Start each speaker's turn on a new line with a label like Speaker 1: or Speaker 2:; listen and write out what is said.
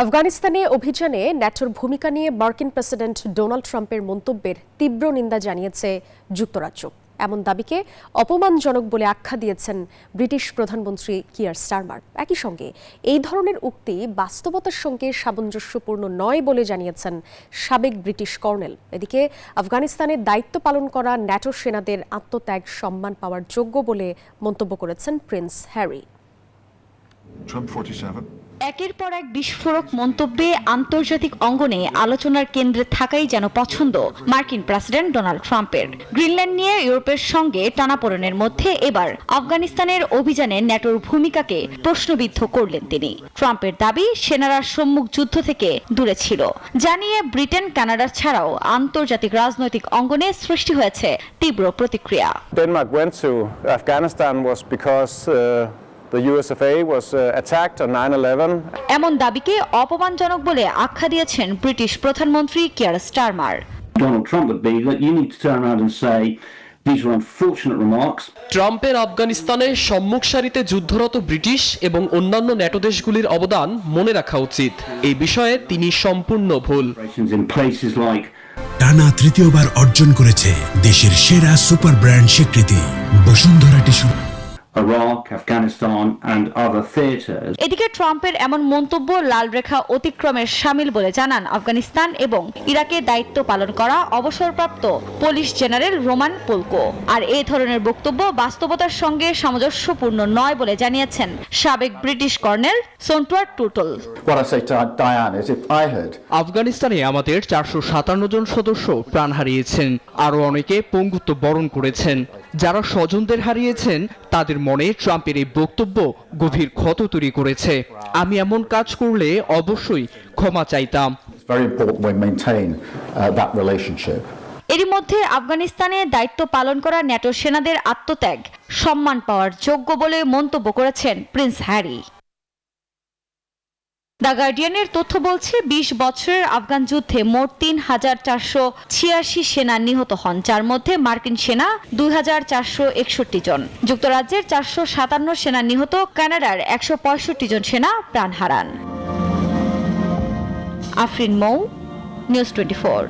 Speaker 1: আফগানিস্তানে অভিযানে ন্যাটোর ভূমিকা নিয়ে মার্কিন প্রেসিডেন্ট ডোনাল্ড ট্রাম্পের মন্তব্যের তীব্র নিন্দা জানিয়েছে যুক্তরাজ্য। এমন দাবিকে অপমানজনক বলে আখ্যা দিয়েছেন ব্রিটিশ প্রধানমন্ত্রী কিয়ার স্টারমার। একই সঙ্গে এই ধরনের উক্তি বাস্তবতার সঙ্গে সামঞ্জস্যপূর্ণ নয় বলে জানিয়েছেন সাবেক ব্রিটিশ কর্নেল। এদিকে আফগানিস্তানে দায়িত্ব পালন করা ন্যাটোর সেনাদের আত্মত্যাগ সম্মান পাওয়ার যোগ্য বলে মন্তব্য করেছেন প্রিন্স হ্যারি।
Speaker 2: একের পর এক বিস্ফোরক মন্তব্যে আন্তর্জাতিক অঙ্গনে আলোচনার কেন্দ্রে থাকাই যেন পছন্দ মার্কিন প্রেসিডেন্ট ডোনাল্ড ট্রাম্পের। গ্রিনল্যান্ড নিয়ে ইউরোপের সঙ্গে টানাপোড়েনের মধ্যে এবার আফগানিস্তানের অভিযানে ন্যাটোর ভূমিকাকে প্রশ্নবিদ্ধ করলেন তিনি। ট্রাম্পের দাবি সেনারা সম্মুখ যুদ্ধ থেকে দূরে ছিল, জানিয়ে ব্রিটেন, কানাডা ছাড়াও আন্তর্জাতিক রাজনৈতিক অঙ্গনে সৃষ্টি হয়েছে তীব্র প্রতিক্রিয়া।
Speaker 3: Denmark went to Afghanistan was because the USFA was attacked on 9/11.
Speaker 2: এমন দাবিকে অপমানজনক বলে আখ্যা দিয়েছেন ব্রিটিশ প্রধানমন্ত্রী Keir Starmer.
Speaker 4: Donald Trump would be that you need to turn around and say these are unfortunate remarks.
Speaker 5: ট্রাম্পের আফগানিস্তানে সম্মুখ সারিতে যুদ্ধরত ব্রিটিশ এবং অন্যান্য ন্যাটো দেশগুলির অবদান মনে রাখা উচিত। এই বিষয়ে তিনি সম্পূর্ণ ভুল।
Speaker 4: In places like
Speaker 6: টানা তৃতীয়বার অর্জন করেছে দেশের সেরা সুপার ব্র্যান্ড স্বীকৃতি Bashundhara tissue.
Speaker 4: Iraq, Afghanistan and other theaters.
Speaker 2: এদিকে ট্রাম্পের এমন মন্তব্য লাল রেখা অতিক্রমের শামিল বলে জানান আফগানিস্তান এবং ইরাকে দায়িত্ব পালন করা অবসরপ্রাপ্ত পুলিশ জেনারেল রোমান পোলকো। আর এই ধরনের বক্তব্য বাস্তবতার সঙ্গে সামঞ্জস্যপূর্ণ নয় বলে জানিয়েছেন সাবেক ব্রিটিশ কর্নেল সোন্টুয়ার্ট টুটল।
Speaker 7: আফগানিস্তানে আমাদের 457 জন সদস্য প্রাণ হারিয়েছেন, আরো অনেকে পঙ্গুত্ব বরণ করেছেন। যারা স্বজনদের হারিয়েছেন তাদের মনে ট্রাম্পের এই বক্তব্য গভীর ক্ষত তৈরি করেছে। আমি এমন কাজ করলে অবশ্যই ক্ষমা চাইতাম।
Speaker 2: এরই মধ্যে আফগানিস্তানে দায়িত্ব পালন করা ন্যাটো সেনাদের আত্মত্যাগ সম্মান পাওয়ার যোগ্য বলে মন্তব্য করেছেন প্রিন্স হ্যারি। দ্য গার্ডিয়ানের তথ্য বলছে 20 বছরের আফগান যুদ্ধে মোট 3,486 সেনা নিহত হন, যার মধ্যে মার্কিন সেনা 2,461 জন, যুক্তরাজ্যের 457 সেনা নিহত, কানাডার 165 জন সেনা প্রাণ হারান। আফরিন মৌ, নিউজ 24।